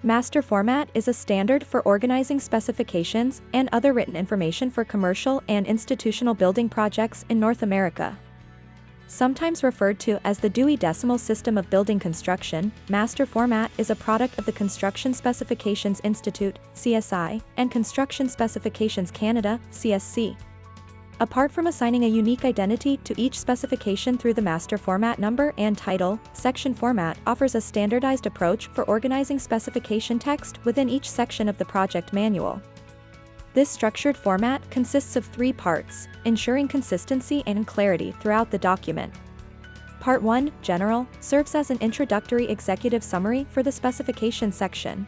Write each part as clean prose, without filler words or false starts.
MasterFormat is a standard for organizing specifications and other written information for commercial and institutional building projects in North America. Sometimes referred to as the Dewey Decimal System of building construction, MasterFormat is a product of the Construction Specifications Institute, CSI, and Construction Specifications Canada, CSC. Apart from assigning a unique identity to each specification through the MasterFormat number and title, SectionFormat offers a standardized approach for organizing specification text within each section of the project manual. This structured format consists of 3 parts, ensuring consistency and clarity throughout the document. Part 1, General, serves as an introductory executive summary for the specification section.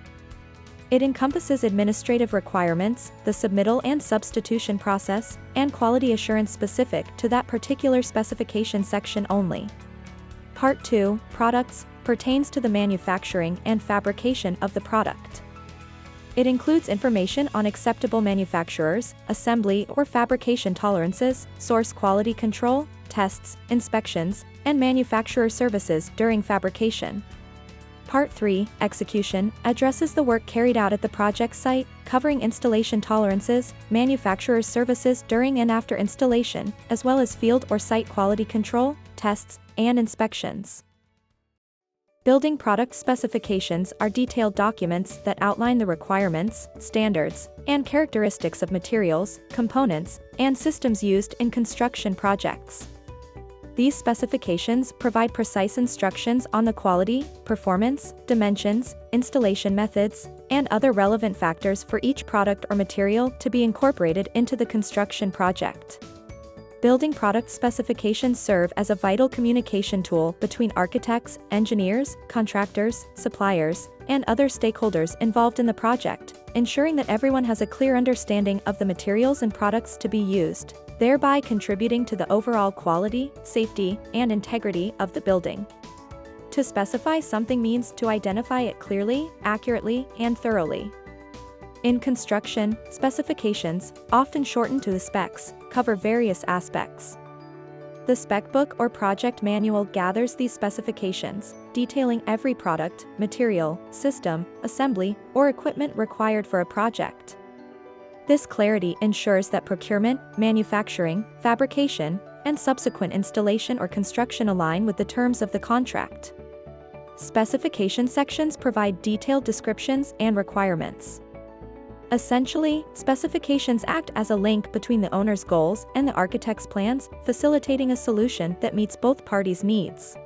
It encompasses administrative requirements, the submittal and substitution process, and quality assurance specific to that particular specification section only. Part 2, Products, pertains to the manufacturing and fabrication of the product. It includes information on acceptable manufacturers, assembly or fabrication tolerances, source quality control, tests, inspections, and manufacturer services during fabrication. Part 3, Execution, addresses the work carried out at the project site, covering installation tolerances, manufacturer services during and after installation, as well as field or site quality control, tests, and inspections. Building product specifications are detailed documents that outline the requirements, standards, and characteristics of materials, components, and systems used in construction projects. These specifications provide precise instructions on the quality, performance, dimensions, installation methods, and other relevant factors for each product or material to be incorporated into the construction project. Building product specifications serve as a vital communication tool between architects, engineers, contractors, suppliers, and other stakeholders involved in the project, ensuring that everyone has a clear understanding of the materials and products to be used, thereby contributing to the overall quality, safety, and integrity of the building. To specify something means to identify it clearly, accurately, and thoroughly. In construction, specifications, often shortened to the specs, cover various aspects. The spec book or project manual gathers these specifications, detailing every product, material, system, assembly, or equipment required for a project. This clarity ensures that procurement, manufacturing, fabrication, and subsequent installation or construction align with the terms of the contract. Specification sections provide detailed descriptions and requirements. Essentially, specifications act as a link between the owner's goals and the architect's plans, facilitating a solution that meets both parties' needs.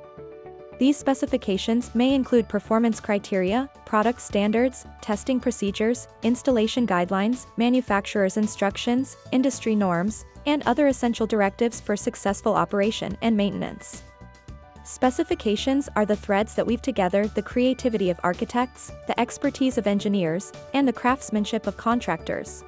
These specifications may include performance criteria, product standards, testing procedures, installation guidelines, manufacturer's instructions, industry norms, and other essential directives for successful operation and maintenance. Specifications are the threads that weave together the creativity of architects, the expertise of engineers, and the craftsmanship of contractors.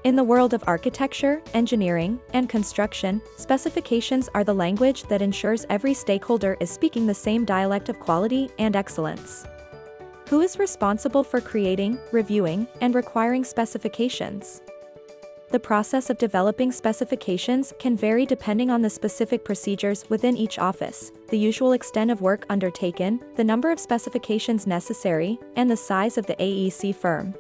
In the world of architecture, engineering, and construction, specifications are the language that ensures every stakeholder is speaking the same dialect of quality and excellence. Who is responsible for creating, reviewing, and requiring specifications? The process of developing specifications can vary depending on the specific procedures within each office, the usual extent of work undertaken, the number of specifications necessary, and the size of the AEC firm.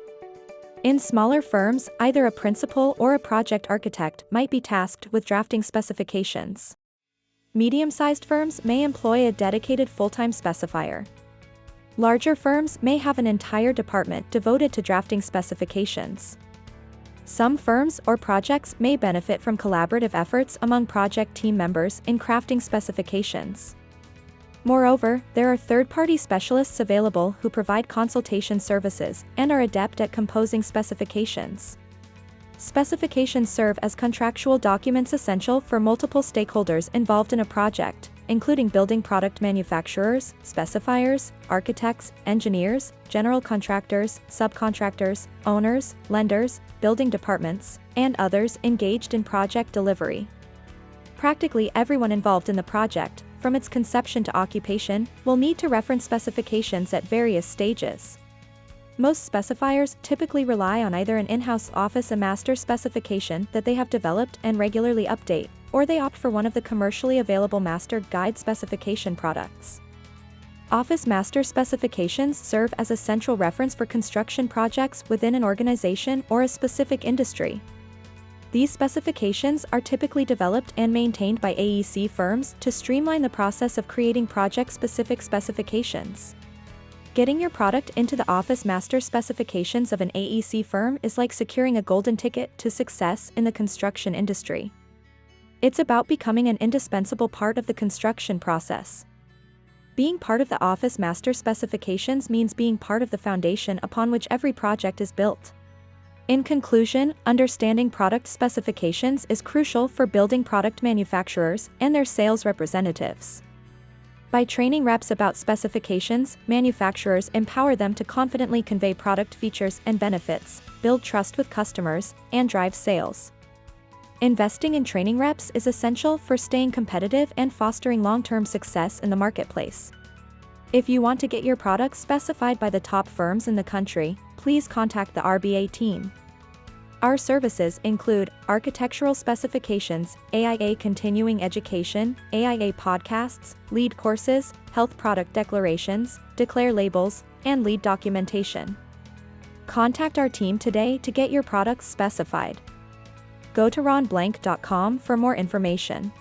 In smaller firms, either a principal or a project architect might be tasked with drafting specifications. Medium-sized firms may employ a dedicated full-time specifier. Larger firms may have an entire department devoted to drafting specifications. Some firms or projects may benefit from collaborative efforts among project team members in crafting specifications. Moreover, there are third-party specialists available who provide consultation services and are adept at composing specifications. Specifications serve as contractual documents essential for multiple stakeholders involved in a project, including building product manufacturers, specifiers, architects, engineers, general contractors, subcontractors, owners, lenders, building departments, and others engaged in project delivery. Practically everyone involved in the project, from its conception to occupation, will need to reference specifications at various stages. Most specifiers typically rely on either an in-house office a master specification that they have developed and regularly update, or they opt for one of the commercially available master guide specification products. Office Master Specifications serve as a central reference for construction projects within an organization or a specific industry. These specifications are typically developed and maintained by AEC firms to streamline the process of creating project-specific specifications. Getting your product into the Office Master Specifications of an AEC firm is like securing a golden ticket to success in the construction industry. It's about becoming an indispensable part of the construction process. Being part of the Office Master Specifications means being part of the foundation upon which every project is built. In conclusion, understanding product specifications is crucial for building product manufacturers and their sales representatives. By training reps about specifications, manufacturers empower them to confidently convey product features and benefits, build trust with customers, and drive sales. Investing in training reps is essential for staying competitive and fostering long-term success in the marketplace. If you want to get your products specified by the top firms in the country, please contact the RBA team. Our services include architectural specifications, AIA continuing education, AIA podcasts, lead courses, health product declarations, declare labels, and lead documentation. Contact our team today to get your products specified. Go to ronblank.com for more information.